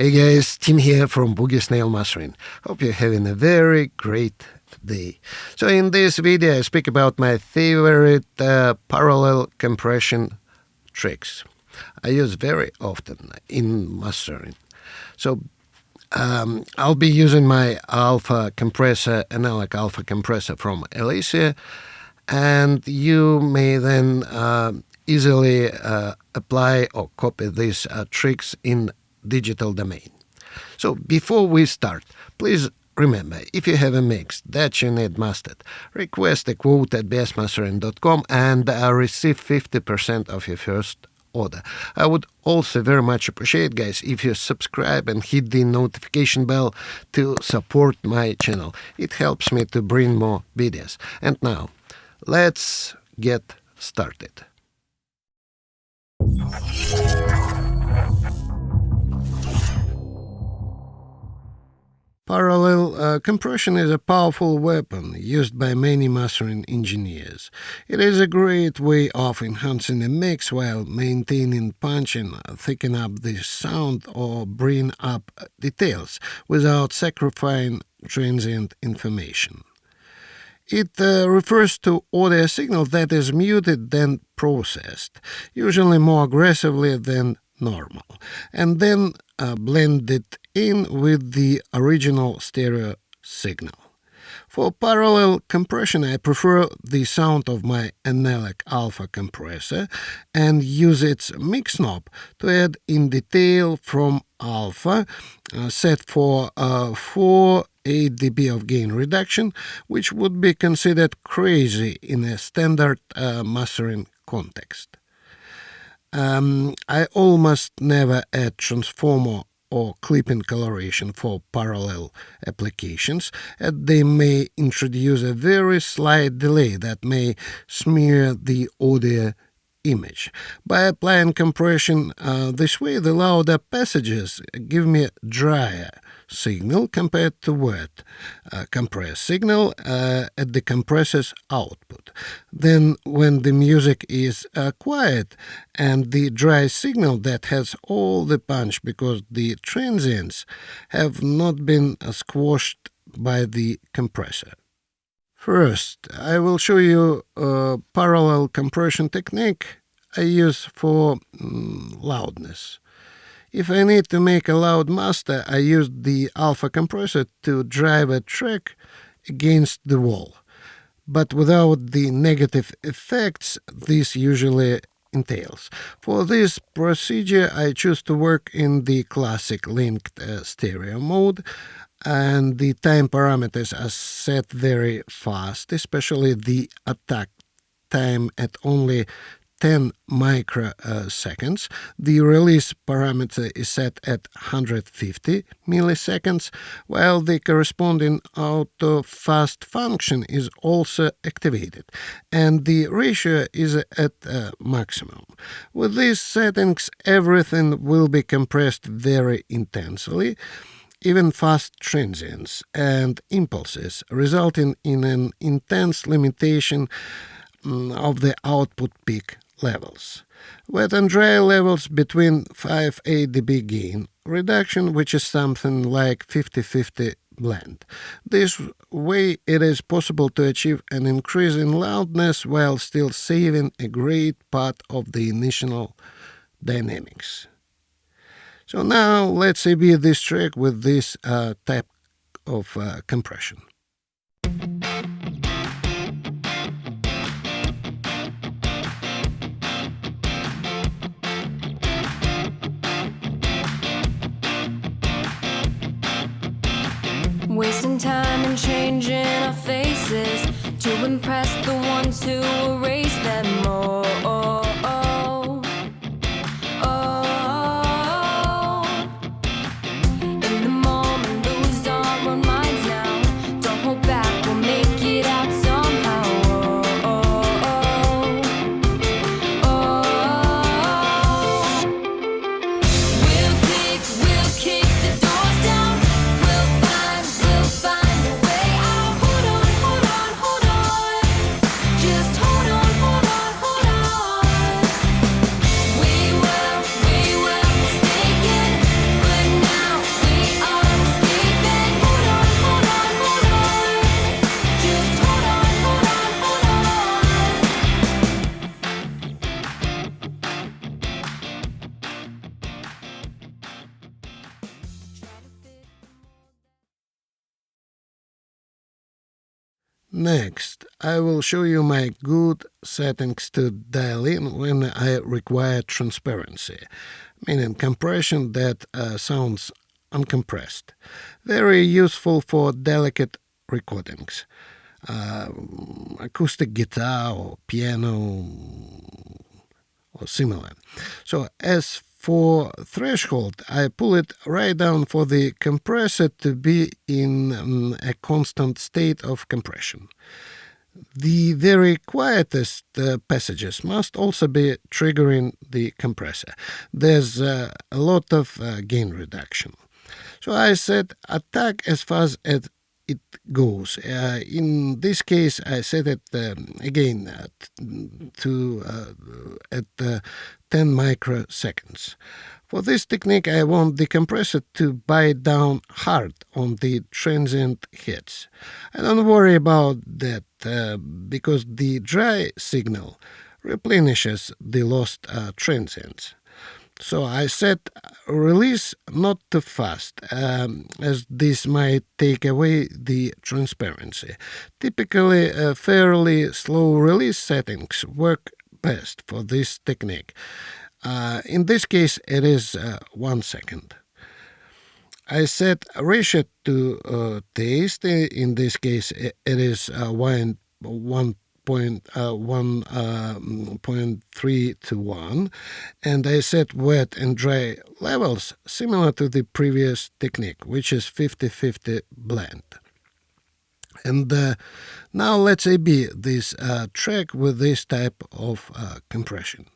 Hey guys, Tim here from Mastering. Hope you're having a very great day. So in this video I speak about my favorite parallel compression tricks I use very often in mastering. So I'll be using my alpha compressor, analog alpha compressor from Elysia, and you may then easily apply or copy these tricks in digital domain. So before we start, please remember, if you have a mix that you need mastered, request a quote at BSMastering.com and receive 50% of your first order. I would also very much appreciate, guys, if you subscribe and hit the notification bell to support my channel. It helps me to bring more videos. And now, let's get started. Parallel compression is a powerful weapon used by many mastering engineers. It is a great way of enhancing a mix while maintaining punch and thicken up the sound or bring up details without sacrificing transient information. It refers to audio signal that is muted then processed, usually more aggressively than normal, and then blended in with the original stereo signal. For parallel compression, I prefer the sound of my analog alpha compressor and use its mix knob to add in detail from alpha, set for 4 dB of gain reduction, which would be considered crazy in a standard mastering context. I almost never add transformer or clipping coloration for parallel applications, and they may introduce a very slight delay that may smear the audio image. By applying compression this way, the louder passages give me drier signal compared to wet compressed signal at the compressor's output. Then when the music is quiet and the dry signal that has all the punch because the transients have not been squashed by the compressor. First, I will show you a parallel compression technique I use for loudness. If I need to make a loud master, I use the alpha compressor to drive a track against the wall. But without the negative effects this usually entails. For this procedure, I choose to work in the classic linked stereo mode, and the time parameters are set very fast, especially the attack time at only 10 microseconds. The release parameter is set at 150 milliseconds, while the corresponding auto fast function is also activated, and the ratio is at maximum. With these settings, everything will be compressed very intensely, even fast transients and impulses, resulting in an intense limitation of the output peak levels. Wet and dry levels between 5 dB gain reduction, which is something like 50-50 blend. This way it is possible to achieve an increase in loudness while still saving a great part of the initial dynamics. So now let's AB this track with this type of compression. Wasting time and changing our faces to impress the ones who erase them all. In the moment, lose our own minds now. Don't hold back, we'll make it out somehow. We'll kick the doors down. We'll find a way out. Hold on, just hold on, Next, I will show you my good settings to dial in when I require transparency, meaning compression that sounds uncompressed. Very useful for delicate recordings, acoustic guitar or piano or similar. So as for threshold, I pull it right down for the compressor to be in a constant state of compression. The very quietest passages must also be triggering the compressor. There's a lot of gain reduction. So I set attack as fast as it goes. In this case, I set it again at 10 microseconds. For this technique, I want the compressor to bite down hard on the transient hits. I don't worry about that because the dry signal replenishes the lost transients. So I set release not too fast, as this might take away the transparency. Typically, fairly slow release settings work best for this technique. In this case, it is 1 second. I set ratio to taste. In this case, it is 1.3 to 1, and I set wet and dry levels similar to the previous technique, which is 50-50 blend. And now let's AB this track with this type of compression.